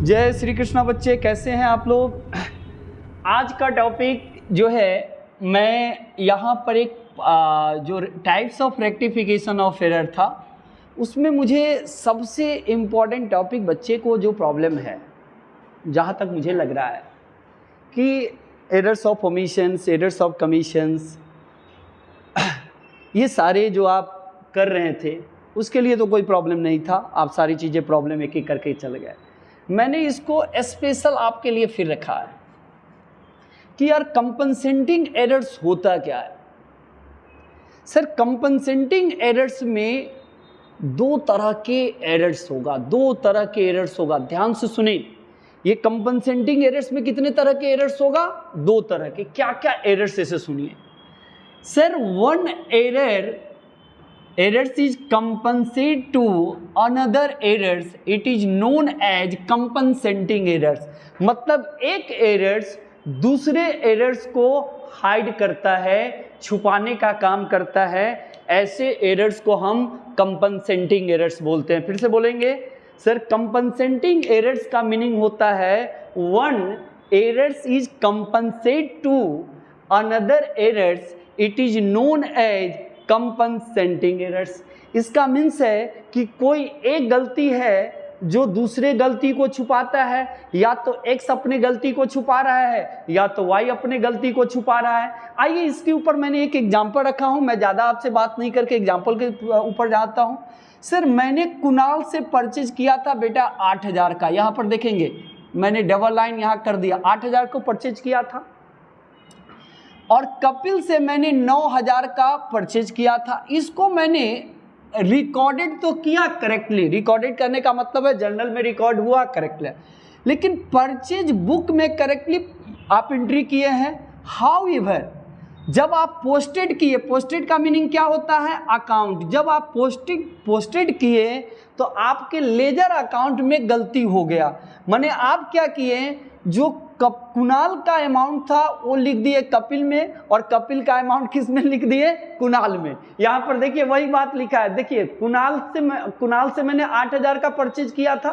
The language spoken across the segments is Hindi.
जय श्री कृष्णा बच्चे, कैसे हैं आप लोग। आज का टॉपिक जो है, मैं यहाँ पर एक जो types of rectification of error था, उसमें मुझे सबसे इम्पॉर्टेंट टॉपिक बच्चे को जो प्रॉब्लम है, जहाँ तक मुझे लग रहा है कि errors of omissions, errors of commissions, ये सारे जो आप कर रहे थे उसके लिए तो कोई प्रॉब्लम नहीं था। आप सारी चीज़ें प्रॉब्लम एक एक करके चल गए। मैंने इसको स्पेशल आपके लिए फिर रखा है कि यार कंपनसेटिंग एरर्स होता क्या है। सर, कंपनसेटिंग एरर्स में दो तरह के एरर्स होगा, ध्यान से सुने। ये कंपनसेटिंग एरर्स में कितने तरह के एरर्स होगा? दो तरह के। क्या क्या एरर्स, ऐसे सुनिए। Sir, one errors is compensate to another errors, it is known as compensating errors। मतलब एक एरर्स दूसरे एरर्स को हाइड करता है, छुपाने का काम करता है। ऐसे एरर्स को हम कंपनसेटिंग एरर्स बोलते हैं। फिर से बोलेंगे सर, कंपनसेटिंग एरर्स का मीनिंग होता है one errors is compensate to another errors, it is known as compensating errors. इसका मीन्स है कि कोई एक गलती है जो दूसरे गलती को छुपाता है, या तो x अपने गलती को छुपा रहा है या तो y अपने गलती को छुपा रहा है। आइए, इसके ऊपर मैंने एक एग्जांपल रखा हूं। मैं ज़्यादा आपसे बात नहीं करके एग्जांपल के ऊपर जाता हूं। सर, मैंने कुणाल से परचेज किया था बेटा 8,000 का। यहाँ पर देखेंगे मैंने डबल लाइन यहाँ कर दिया, 8,000 को परचेज किया था। और कपिल से मैंने 9,000 का परचेज किया था। इसको मैंने रिकॉर्डेड तो किया करेक्टली। रिकॉर्डेड करने का मतलब है जर्नल में रिकॉर्ड हुआ करेक्टली, लेकिन परचेज बुक में करेक्टली आप एंट्री किए हैं। हाउएवर, जब आप पोस्टेड किए, पोस्टेड का मीनिंग क्या होता है? अकाउंट। जब आप पोस्टेड किए तो आपके लेजर अकाउंट में गलती हो गया। माने आप क्या किए, जो कुणाल का अमाउंट था वो लिख दिए कपिल में, और कपिल का अमाउंट किस में लिख दिए? कुणाल में। यहाँ पर देखिए वही बात लिखा है। देखिए, कुणाल से मैंने 8,000 का परचेज किया था।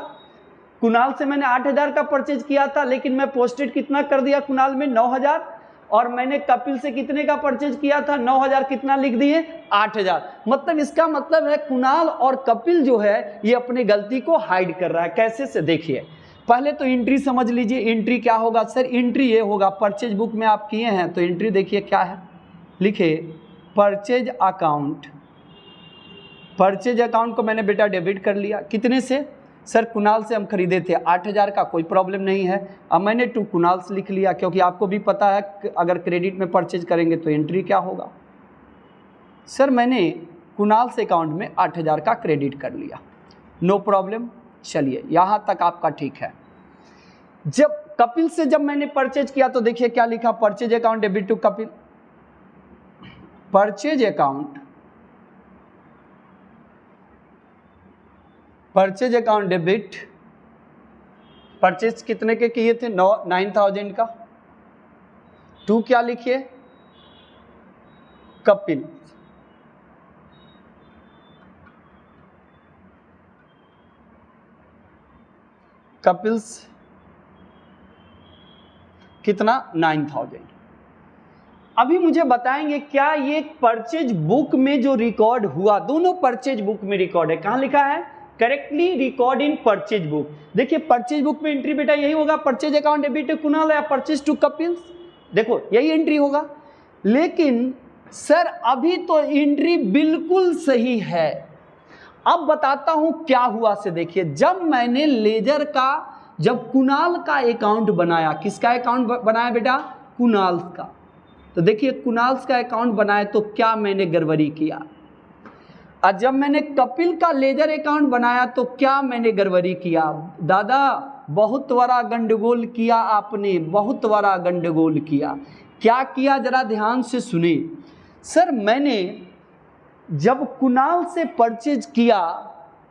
कुणाल से मैंने 8,000 का परचेज किया था, लेकिन मैं पोस्टेड कितना कर दिया कुणाल में? 9,000। और मैंने कपिल से कितने का परचेज किया था? 9,000। कितना लिख दिए? 8,000। मतलब इसका मतलब है कुणाल और कपिल जो है ये अपनी गलती को हाइड कर रहा है। कैसे से देखिए, पहले तो एंट्री समझ लीजिए। एंट्री क्या होगा? सर, एंट्री ये होगा, परचेज बुक में आप किए हैं तो एंट्री देखिए क्या है, लिखे परचेज अकाउंट। परचेज अकाउंट को मैंने बेटा डेबिट कर लिया। कितने से? सर, कुणाल से हम खरीदे थे 8,000 का, कोई प्रॉब्लम नहीं है। अब मैंने टू कुणाल से लिख लिया, क्योंकि आपको भी पता है अगर क्रेडिट में परचेज करेंगे तो एंट्री क्या होगा। सर, मैंने कुणाल से अकाउंट में 8,000 का क्रेडिट कर लिया, नो प्रॉब्लम। चलिए, यहाँ तक आपका ठीक है। जब कपिल से जब मैंने परचेज किया तो देखिए क्या लिखा, purchase account debit to Kapil. Purchase account debit. Purchase कितने के किए थे? 9,000 का। टू क्या लिखिए? कपिल। कपिल्स कितना? 9,000। अभी मुझे बताएंगे क्या ये परचेज बुक में जो रिकॉर्ड हुआ, दोनों परचेज बुक में रिकॉर्ड है। कहां लिखा है? Correctly record in purchase book. देखिए, परचेज बुक में एंट्री बेटा यही होगा, purchase account debit to Kunal या परचेज टू कपिल। देखो यही एंट्री होगा। लेकिन सर, अभी तो एंट्री बिल्कुल सही है। अब बताता हूं क्या हुआ से देखिए। जब मैंने लेजर का, जब कुणाल का अकाउंट बनाया, किसका अकाउंट बनाया बेटा? कुणाल का। तो देखिए, कुणाल का अकाउंट बनाया तो क्या मैंने गड़बड़ी किया। और जब मैंने कपिल का लेजर अकाउंट बनाया तो क्या मैंने गड़बड़ी किया। दादा, बहुत बड़ा गंडगोल किया आपने, बहुत बड़ा गंडगोल किया। क्या किया जरा ध्यान से सुने। सर, मैंने जब कुणाल से परचेज किया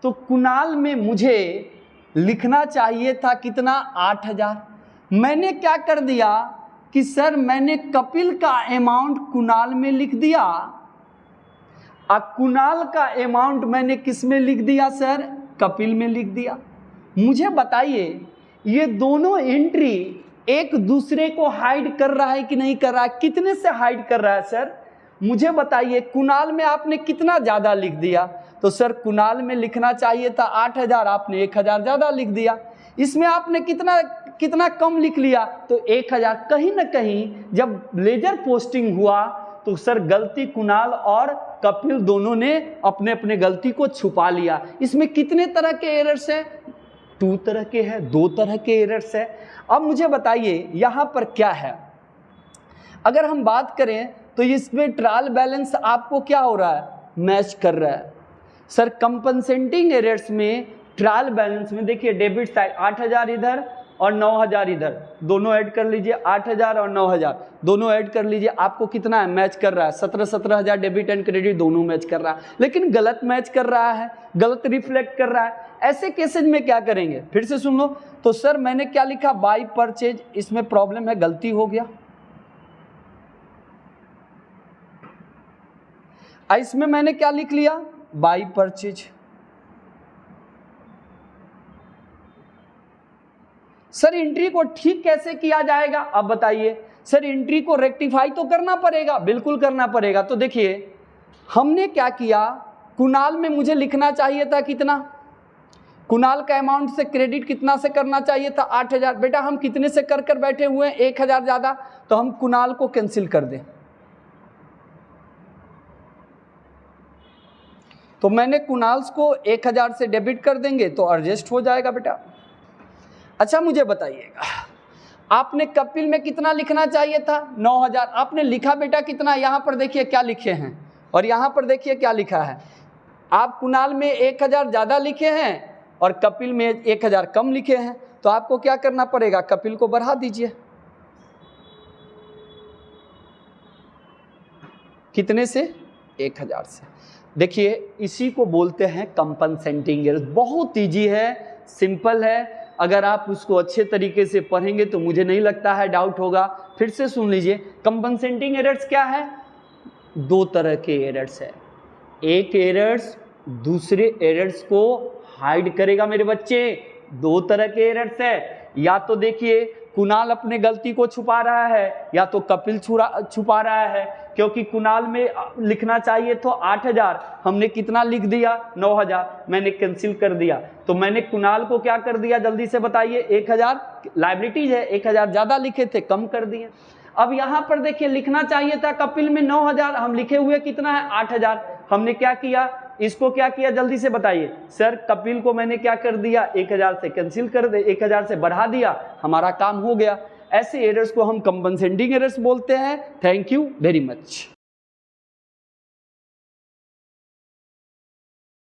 तो कुणाल में मुझे लिखना चाहिए था कितना? 8,000। मैंने क्या कर दिया कि सर, मैंने कपिल का अमाउंट कुणाल में लिख दिया, और कुणाल का अमाउंट मैंने किस में लिख दिया? सर, कपिल में लिख दिया। मुझे बताइए ये दोनों एंट्री एक दूसरे को हाइड कर रहा है कि नहीं कर रहा है? कितने से हाइड कर रहा है सर? मुझे बताइए। कुणाल में आपने कितना ज्यादा लिख दिया? तो सर कुणाल में लिखना चाहिए था 8000, आपने 1000 ज्यादा लिख दिया। इसमें आपने कितना कम लिख लिया? तो 1000। कहीं ना कहीं जब लेजर पोस्टिंग हुआ तो सर गलती कुणाल और कपिल दोनों ने अपने अपने गलती को छुपा लिया। इसमें कितने तरह के एरर्स हैं? 2 तरह के हैं, 2 तरह के एरर्स हैं। अब मुझे बताइए यहां पर क्या है? अगर हम बात करें तो इसमें ट्रायल बैलेंस आपको क्या हो रहा है? मैच कर रहा है। सर कंपनसेटिंग एरर्स में ट्रायल बैलेंस में देखिए डेबिट साइड 8000 इधर और 9000 इधर, दोनों ऐड कर लीजिए। 8000 और 9000 दोनों ऐड कर लीजिए, आपको कितना है? मैच कर रहा है। 17,000 डेबिट एंड क्रेडिट दोनों मैच कर रहा है, लेकिन गलत मैच कर रहा है, गलत रिफ्लेक्ट कर रहा है। ऐसे केसेज में क्या करेंगे? फिर से सुन लो। तो सर मैंने क्या लिखा? By purchase. इसमें प्रॉब्लम है, गलती हो गया। इसमें मैंने क्या लिख लिया? By purchase. सर एंट्री को ठीक कैसे किया जाएगा? अब बताइए। सर एंट्री को रेक्टिफाई तो करना पड़ेगा, बिल्कुल करना पड़ेगा। तो देखिए हमने क्या किया, कुणाल में मुझे लिखना चाहिए था कितना? कुणाल का अमाउंट से क्रेडिट कितना से करना चाहिए था? 8000। बेटा हम कितने से कर बैठे हुए हैं? 1000 ज्यादा। तो हम कुणाल को कैंसिल कर दें। तो मैंने कुणाल्स को 1000 से डेबिट कर देंगे तो एडजस्ट हो जाएगा बेटा। अच्छा मुझे बताइएगा, आपने कपिल में कितना लिखना चाहिए था? 9000। आपने लिखा बेटा कितना? यहाँ पर देखिए क्या लिखे हैं और यहाँ पर देखिए क्या लिखा है। आप कुणाल में 1000 ज़्यादा लिखे हैं और कपिल में 1000 कम लिखे हैं। तो आपको क्या करना पड़ेगा? कपिल को बढ़ा दीजिए। कितने से? 1000 से। देखिए इसी को बोलते हैं कंपनसेटिंग एरर्स। बहुत ईजी है, सिंपल है। अगर आप उसको अच्छे तरीके से पढ़ेंगे तो मुझे नहीं लगता है डाउट होगा। फिर से सुन लीजिए, कंपनसेटिंग एरर्स क्या है? 2 तरह के एरर्स है। एक एरर्स दूसरे एरर्स को हाइड करेगा मेरे बच्चे। 2 तरह के एरर्स है। या तो देखिए कुणाल अपने गलती को छुपा रहा है या तो कपिल छुपा रहा है। क्योंकि कुणाल में लिखना चाहिए तो 8000, हमने कितना लिख दिया? 9000। मैंने कैंसिल कर दिया। तो मैंने कुणाल को क्या कर दिया? जल्दी से बताइए। 1000 लायबिलिटीज है, 1000 ज्यादा लिखे थे, कम कर दिए। अब यहाँ पर देखिए लिखना चाहिए था कपिल में 9000, हम लिखे हुए कितना है? 8000। हमने क्या किया? इसको क्या किया? जल्दी से बताइए। सर कपिल को मैंने क्या कर दिया? 1000 से कैंसिल कर दे, 1000 से बढ़ा दिया, हमारा काम हो गया। ऐसे एरर्स को हम कंपनसेटिंग एरर्स बोलते हैं। Thank you very much.